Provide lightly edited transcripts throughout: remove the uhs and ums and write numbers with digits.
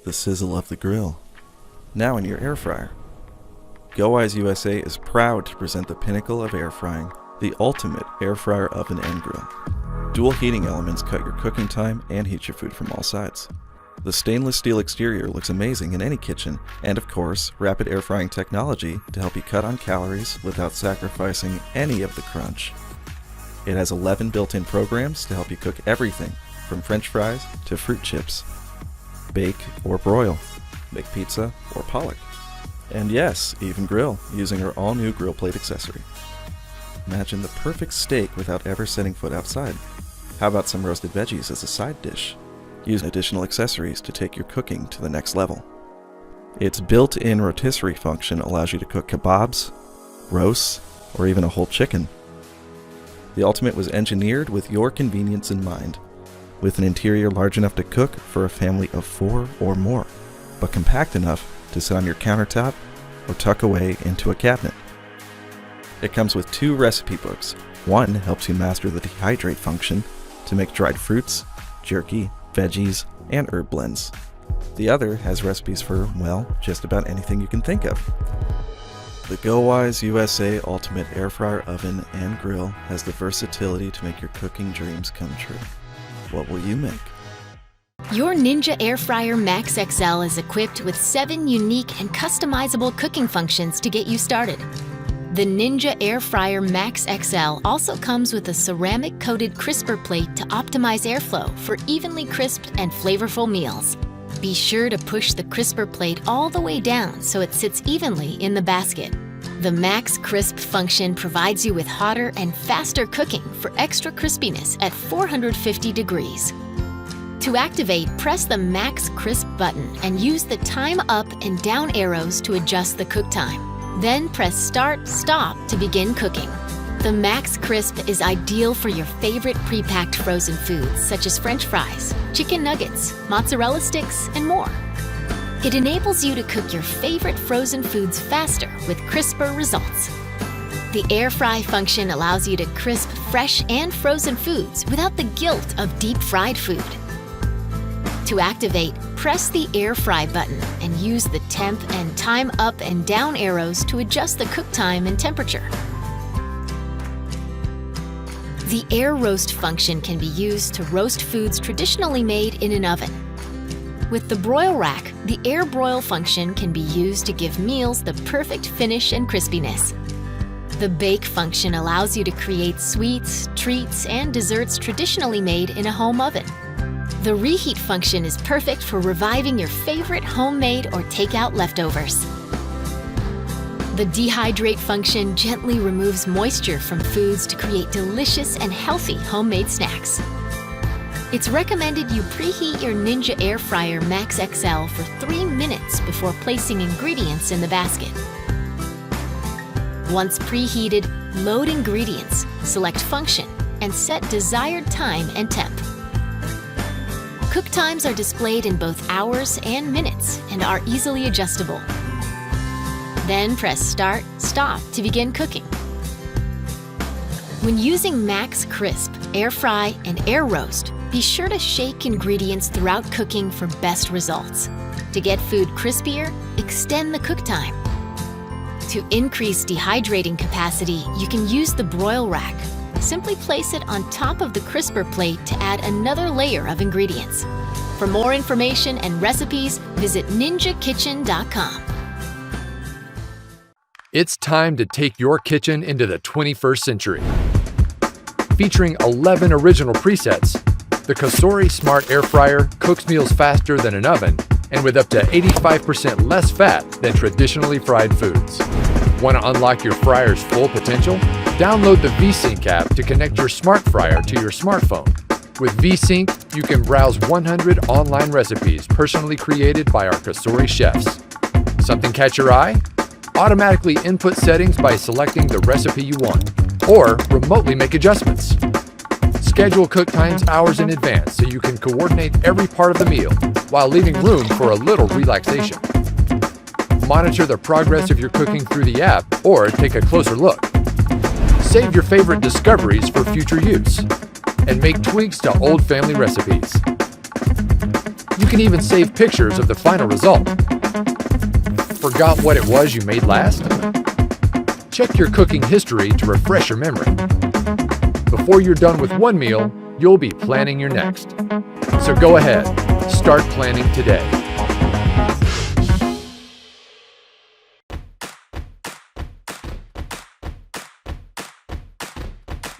the sizzle of the grill, now in your air fryer. GoWise USA is proud to present the pinnacle of air frying, the ultimate air fryer oven and grill. Dual heating elements cut your cooking time and heat your food from all sides. The stainless steel exterior looks amazing in any kitchen, and of course, rapid air frying technology to help you cut on calories without sacrificing any of the crunch. It has 11 built-in programs to help you cook everything from French fries to fruit chips. Bake or broil, make pizza or pollock. And yes, even grill, using our all-new grill plate accessory. Imagine the perfect steak without ever setting foot outside. How about some roasted veggies as a side dish? Use additional accessories to take your cooking to the next level. Its built-in rotisserie function allows you to cook kebabs, roasts, or even a whole chicken. The Ultimate was engineered with your convenience in mind, with an interior large enough to cook for a family of 4 or more, but compact enough to sit on your countertop or tuck away into a cabinet. It comes with 2 recipe books. One helps you master the dehydrate function to make dried fruits, jerky, veggies, and herb blends. The other has recipes for, well, just about anything you can think of. The GoWise USA Ultimate Air Fryer Oven and Grill has the versatility to make your cooking dreams come true. What will you make? Your Ninja Air Fryer Max XL is equipped with 7 unique and customizable cooking functions to get you started. The Ninja Air Fryer Max XL also comes with a ceramic-coated crisper plate to optimize airflow for evenly crisped and flavorful meals. Be sure to push the crisper plate all the way down so it sits evenly in the basket. The Max Crisp function provides you with hotter and faster cooking for extra crispiness at 450 degrees. To activate, press the Max Crisp button and use the time up and down arrows to adjust the cook time. Then press Start, Stop to begin cooking. The Max Crisp is ideal for your favorite pre-packed frozen foods such as French fries, chicken nuggets, mozzarella sticks, and more. It enables you to cook your favorite frozen foods faster with crisper results. The air fry function allows you to crisp fresh and frozen foods without the guilt of deep-fried food. To activate, press the air fry button and use the temp and time up and down arrows to adjust the cook time and temperature. The air roast function can be used to roast foods traditionally made in an oven. With the broil rack, the air broil function can be used to give meals the perfect finish and crispiness. The bake function allows you to create sweets, treats, and desserts traditionally made in a home oven. The reheat function is perfect for reviving your favorite homemade or takeout leftovers. The dehydrate function gently removes moisture from foods to create delicious and healthy homemade snacks. It's recommended you preheat your Ninja Air Fryer Max XL for 3 minutes before placing ingredients in the basket. Once preheated, load ingredients, select function, and set desired time and temp. Cook times are displayed in both hours and minutes and are easily adjustable. Then press Start, Stop to begin cooking. When using Max Crisp, Air Fry, and Air Roast, be sure to shake ingredients throughout cooking for best results. To get food crispier, extend the cook time. To increase dehydrating capacity, you can use the broil rack. Simply place it on top of the crisper plate to add another layer of ingredients. For more information and recipes, visit ninjakitchen.com. It's time to take your kitchen into the 21st century. Featuring 11 original presets, the Cosori Smart Air Fryer cooks meals faster than an oven and with up to 85% less fat than traditionally fried foods. Want to unlock your fryer's full potential? Download the VSync app to connect your smart fryer to your smartphone. With VSync, you can browse 100 online recipes personally created by our Cosori chefs. Something catch your eye? Automatically input settings by selecting the recipe you want, or remotely make adjustments. Schedule cook times hours in advance so you can coordinate every part of the meal while leaving room for a little relaxation. Monitor the progress of your cooking through the app or take a closer look. Save your favorite discoveries for future use and make tweaks to old family recipes. You can even save pictures of the final result. Forgot what it was you made last? Check your cooking history to refresh your memory. Before you're done with one meal, you'll be planning your next. So go ahead, start planning today.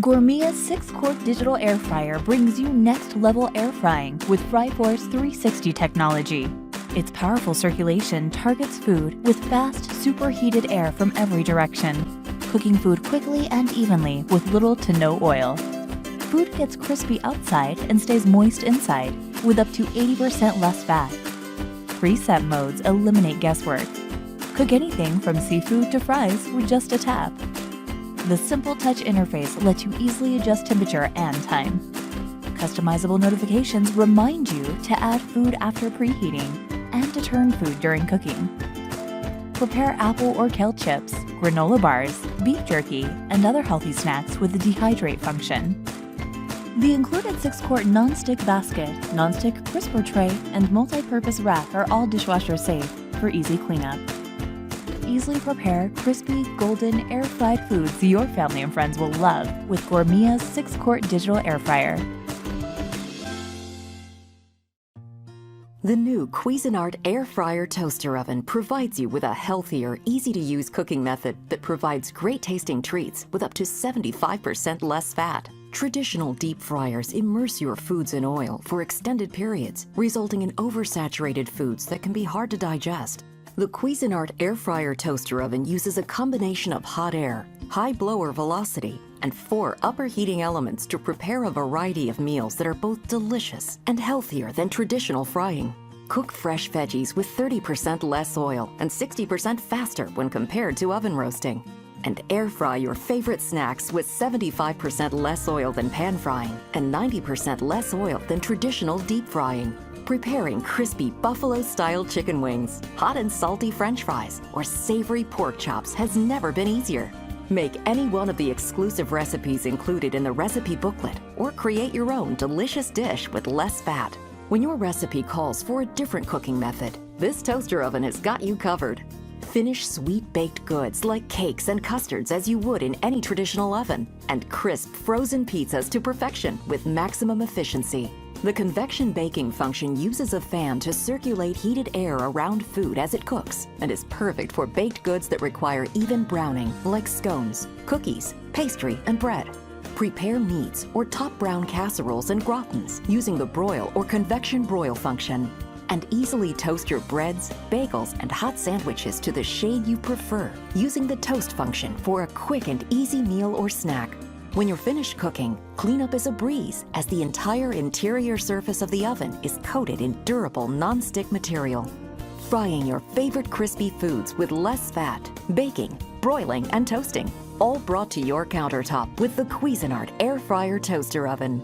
Gourmia's 6-quart digital air fryer brings you next-level air frying with FryForce 360 technology. Its powerful circulation targets food with fast, superheated air from every direction, cooking food quickly and evenly with little to no oil. Food gets crispy outside and stays moist inside with up to 80% less fat. Preset modes eliminate guesswork. Cook anything from seafood to fries with just a tap. The simple touch interface lets you easily adjust temperature and time. Customizable notifications remind you to add food after preheating and to turn food during cooking. Prepare apple or kale chips, granola bars, beef jerky, and other healthy snacks with the dehydrate function. The included 6-quart non-stick basket, non-stick crisper tray, and multi-purpose rack are all dishwasher safe for easy cleanup. Easily prepare crispy, golden, air-fried foods your family and friends will love with Gourmia's 6-quart digital air fryer. The new Cuisinart Air Fryer Toaster Oven provides you with a healthier, easy-to-use cooking method that provides great-tasting treats with up to 75% less fat. Traditional deep fryers immerse your foods in oil for extended periods, resulting in oversaturated foods that can be hard to digest. The Cuisinart Air Fryer Toaster Oven uses a combination of hot air, high blower velocity, and 4 upper heating elements to prepare a variety of meals that are both delicious and healthier than traditional frying. Cook fresh veggies with 30% less oil and 60% faster when compared to oven roasting. And air fry your favorite snacks with 75% less oil than pan frying and 90% less oil than traditional deep frying. Preparing crispy buffalo-style chicken wings, hot and salty French fries, or savory pork chops has never been easier. Make any one of the exclusive recipes included in the recipe booklet or create your own delicious dish with less fat. When your recipe calls for a different cooking method, this toaster oven has got you covered. Finish sweet baked goods like cakes and custards as you would in any traditional oven, and crisp frozen pizzas to perfection with maximum efficiency. The convection baking function uses a fan to circulate heated air around food as it cooks and is perfect for baked goods that require even browning, like scones, cookies, pastry, and bread. Prepare meats or top brown casseroles and gratins using the broil or convection broil function. And easily toast your breads, bagels, and hot sandwiches to the shade you prefer using the toast function for a quick and easy meal or snack. When you're finished cooking, cleanup is a breeze as the entire interior surface of the oven is coated in durable non-stick material. Frying your favorite crispy foods with less fat, baking, broiling, and toasting, all brought to your countertop with the Cuisinart Air Fryer Toaster Oven.